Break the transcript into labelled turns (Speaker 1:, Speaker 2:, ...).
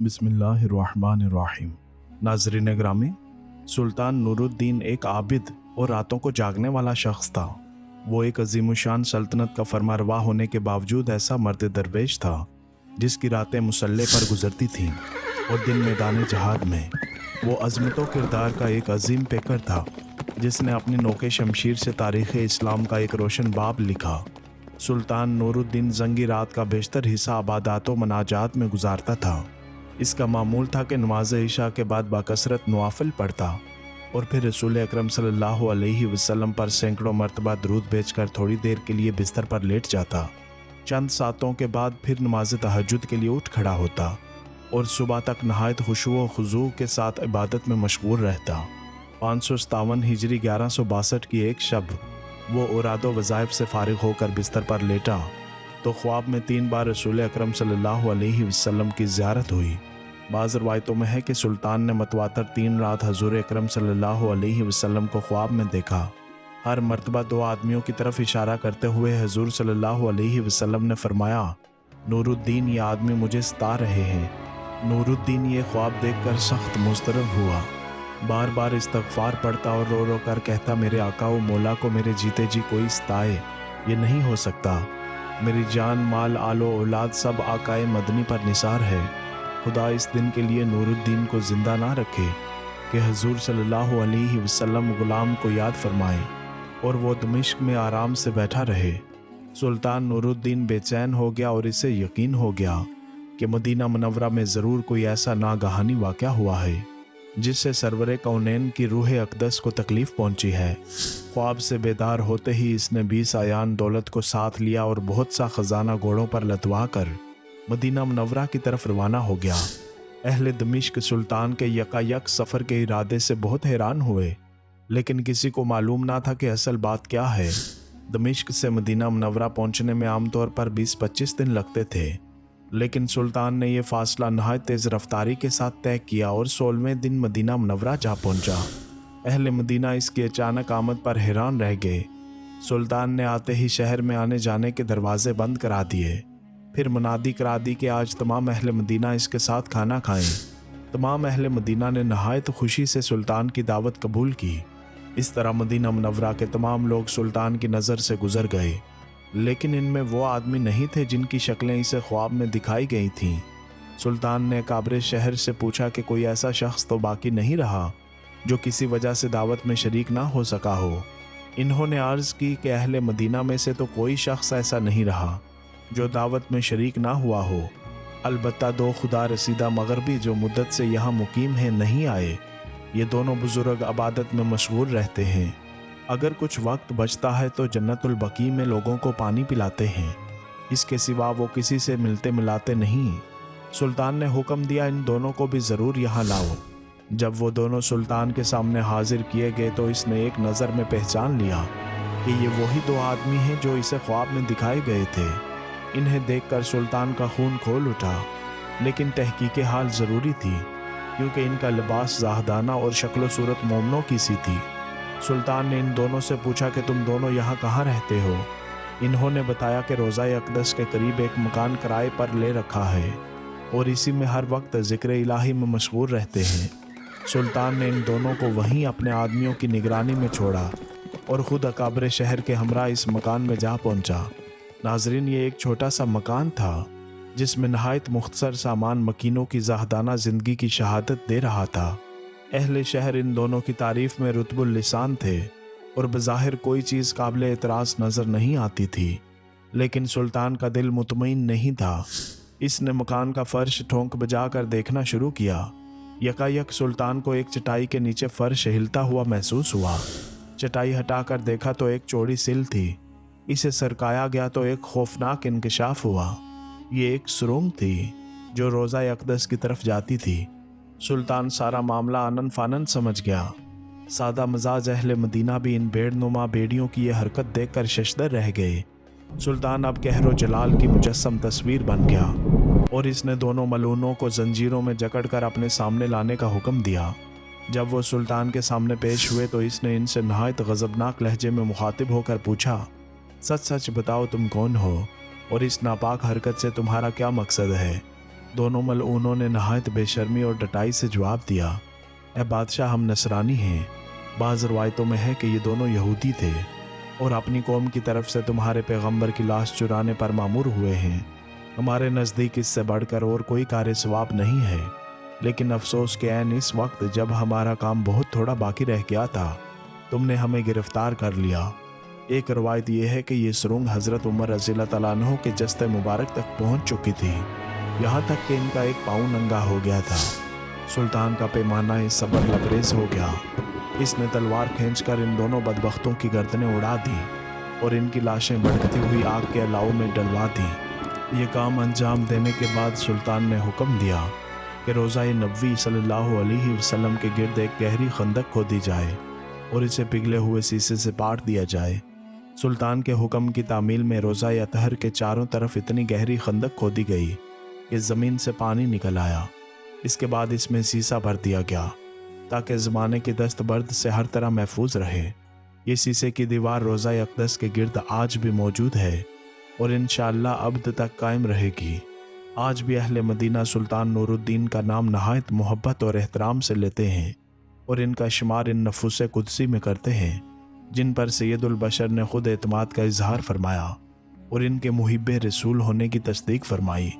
Speaker 1: बिस्मिल्लाहिर्रहमानिर्रहीम। नाज़रीन ग्रामी, सुल्तान नूरुद्दीन एक आबिद और रातों को जागने वाला शख्स था। वो एक अजीमुशान सल्तनत का फरमारवा होने के बावजूद ऐसा मर्द दरवेश था जिसकी रातें मुसल्ले पर गुजरती थीं और दिन मैदान जहाद में वो अज़मतो किरदार का एक अजीम पेकर था जिसने अपनी नोके शमशीर से तारीख़ इस्लाम का एक रोशन बाब लिखा। सुल्तान नूरुद्दीन जंगी रात का बेशतर हिस्सा इबादत व मनाजात में गुजारता था। इसका मामूल था कि नमाज इशा के बाद बाकसरत नवाफिल पढ़ता और फिर रसूल अकरम सल्लल्लाहु अलैहि वसल्लम पर सैकड़ों मरतबा दरूद भेजकर थोड़ी देर के लिए बिस्तर पर लेट जाता। चंद सातों के बाद फिर नमाज तहज्जुद के लिए उठ खड़ा होता और सुबह तक नहायत खुशू व खुजू के साथ इबादत में मशगूल रहता। 557 हिजरी 1162 की एक शब वो औरादो वज़ाइफ से फारिग होकर बिस्तर पर लेटा तो ख्वाब में 3 बार रसूल अकरम सल्लल्लाहु अलैहि वसल्लम की ज़ियारत हुई। बाज़ रवायतों में है कि सुल्तान ने मतवातर 3 रात हजूर अकरम सल्लल्लाहु अलैहि वसल्लम को ख्वाब में देखा। हर मर्तबा 2 आदमियों की तरफ इशारा करते हुए हजूर सल्लल्लाहु अलैहि वसल्लम ने फरमाया, नूरुद्दीन, ये आदमी मुझे सता रहे हैं। नूरुद्दीन ये ख्वाब देखकर सख्त मुस्तरब हुआ। बार बार इस्तग़फ़ार पढ़ता और रो रो कर कहता, मेरे आका व मौला को मेरे जीते जी कोई सताए, ये नहीं हो सकता। मेरी जान, माल, आलो औलाद सब आकाए मदनी पर निसार है। खुदा इस दिन के लिए नूरुद्दीन को ज़िंदा ना रखे कि हजूर सल्लल्लाहु अलैहि वसल्लम गुलाम को याद फरमाए और वो दमिश्क में आराम से बैठा रहे। सुल्तान नूरुद्दीन बेचैन हो गया और इसे यकीन हो गया कि मदीना मुनव्वरा में ज़रूर कोई ऐसा नागहानी वाक़या हुआ है जिससे सरवरे कौनैन की रूह अक़दस को तकलीफ़ पहुंची है। ख्वाब से बेदार होते ही इसने 20 आयान दौलत को साथ लिया और बहुत सा ख़जाना घोड़ों पर लदवा कर मदीना मुनव्वरा की तरफ रवाना हो गया। अहले दमिश्क सुल्तान के यकायक सफ़र के इरादे से बहुत हैरान हुए, लेकिन किसी को मालूम ना था कि असल बात क्या है। दमिश्क से मदीना मुनव्वरा पहुंचने में आमतौर पर 20-25 दिन लगते थे, लेकिन सुल्तान ने यह फ़ासला नहायत तेज़ रफ्तारी के साथ तय किया और 16वें दिन मदीना मुनव्वरा जा पहुंचा। अहले मदीना इसकी अचानक आमद पर हैरान रह गए। सुल्तान ने आते ही शहर में आने जाने के दरवाजे बंद करा दिए। फिर मुनादी करा दी कि आज तमाम अहले मदीना इसके साथ खाना खाएं। तमाम अहले मदीना ने नहायत खुशी से सुल्तान की दावत कबूल की। इस तरह मदीना मुनव्वरा के तमाम लोग सुल्तान की नज़र से गुजर गए, लेकिन इनमें वो आदमी नहीं थे जिनकी शक्लें इसे ख्वाब में दिखाई गई थीं। सुल्तान ने काबरे शहर से पूछा कि कोई ऐसा शख्स तो बाकी नहीं रहा जो किसी वजह से दावत में शरीक ना हो सका हो। इन्होंने अर्ज़ की कि अहले मदीना में से तो कोई शख्स ऐसा नहीं रहा जो दावत में शरीक ना हुआ हो। अलबत्ता 2 खुदा रसीदा मगरबी जो मुद्दत से यहाँ मुकीम हैं नहीं आए। ये दोनों बुजुर्ग इबादत में मशगूल रहते हैं। अगर कुछ वक्त बचता है तो जन्नतुल बकी में लोगों को पानी पिलाते हैं। इसके सिवा वो किसी से मिलते मिलाते नहीं। सुल्तान ने हुक्म दिया, इन दोनों को भी ज़रूर यहाँ लाओ। जब वो दोनों सुल्तान के सामने हाजिर किए गए तो इसने एक नज़र में पहचान लिया कि ये वही 2 आदमी हैं जो इसे ख्वाब में दिखाए गए थे। इन्हें देखकर सुल्तान का खून खोल उठा, लेकिन तहकीक हाल ज़रूरी थी क्योंकि इनका लिबास ज़ाहदाना और शक्ल सूरत मोमनों की सी थी। सुल्तान ने इन दोनों से पूछा कि तुम दोनों यहाँ कहाँ रहते हो। इन्होंने बताया कि रोज़ा अक़दस के करीब एक मकान किराए पर ले रखा है और इसी में हर वक्त ज़िक्र इलाही में मशगूल रहते हैं। सुल्तान ने इन दोनों को वहीं अपने आदमियों की निगरानी में छोड़ा और ख़ुद अकाबरे शहर के हमरा इस मकान में जा पहुँचा। नाजरीन, ये एक छोटा सा मकान था जिसमें नहायत मुख्तसर सामान मकीनों की ज़ाहदाना ज़िंदगी की शहादत दे रहा था। अहले शहर इन दोनों की तारीफ़ में रुतबुल लिसान थे और बज़ाहिर कोई चीज़ काबिल एतराज़ नज़र नहीं आती थी, लेकिन सुल्तान का दिल मुतमईन नहीं था। इसने मकान का फ़र्श ठोंक बजा कर देखना शुरू किया। यकायक सुल्तान को एक चटाई के नीचे फ़र्श हिलता हुआ महसूस हुआ। चटाई हटाकर देखा तो एक चौड़ी सिल थी। इसे सरकाया गया तो एक खौफनाक इंकशाफ हुआ। ये एक सुरंग थी जो रोज़ा अक़दस की तरफ जाती थी। सुल्तान सारा मामला आनन फानन समझ गया। सादा मजाज अहले मदीना भी इन बेड़नुमा बेड़ियों की यह हरकत देखकर शशदर रह गए। सुल्तान अब कहरो जलाल की मुजस्सम तस्वीर बन गया और इसने दोनों मलूनों को जंजीरों में जकड़कर अपने सामने लाने का हुक्म दिया। जब वो सुल्तान के सामने पेश हुए तो इसने इनसे नहायत गज़बनाक लहजे में मुखातिब होकर पूछा, सच सच बताओ तुम कौन हो और इस नापाक हरकत से तुम्हारा क्या मकसद है? दोनों मलऊनों ने नहायत बेशर्मी और डटाई से जवाब दिया, ए बादशाह, हम नसरानी हैं। बाज़ रवायतों में है कि ये दोनों यहूदी थे और अपनी कौम की तरफ से तुम्हारे पैगंबर की लाश चुराने पर मामूर हुए हैं। हमारे नज़दीक इससे बढ़कर और कोई कार्य सवाब नहीं है, लेकिन अफसोस के ऐन इस वक्त जब हमारा काम बहुत थोड़ा बाकी रह गया था, तुमने हमें गिरफ्तार कर लिया। एक रवायत यह है कि ये सुरंग हज़रत उमर रज़ियल्लाहु तआला अन्हु के जस्ते मुबारक तक पहुंच चुकी थी, यहाँ तक कि इनका एक पाँव नंगा हो गया था। सुल्तान का पैमाना इस सबर लबरेज हो गया। इसने तलवार खींचकर इन दोनों बदबख्तों की गर्दनें उड़ा दी और इनकी लाशें भड़कती हुई आग के अलाव में डलवा दी। ये काम अंजाम देने के बाद सुल्तान ने हुक्म दिया कि रोज़ा-ए नबवी सल्लल्लाहु अलैहि वसल्लम के गिर्द एक गहरी खंदक खोदी जाए और इसे पिघले हुए शीशे से पाट दिया जाए। सुल्तान के हुक्म की तामील में रोज़ा-ए अतहर के चारों तरफ इतनी गहरी खंदक खोदी गई कि ज़मीन से पानी निकल आया। इसके बाद इसमें शीशा भर दिया गया ताकि ज़माने की दस्त बर्द से हर तरह महफूज रहे। ये शीशे की दीवार रोज़ा-ए अक़दस के गिर्द आज भी मौजूद है और इंशाअल्लाह अब्द तक कायम रहेगी। आज भी अहले मदीना सुल्तान नूरुद्दीन का नाम नहायत मोहब्बत और एहतराम से लेते हैं और इनका शुमार इन नफूस कुदसी में करते हैं जिन पर सैयदुल बशर ने खुद एतमाद का इजहार फरमाया और इनके मुहिब्बे रसूल होने की तस्दीक फरमाई।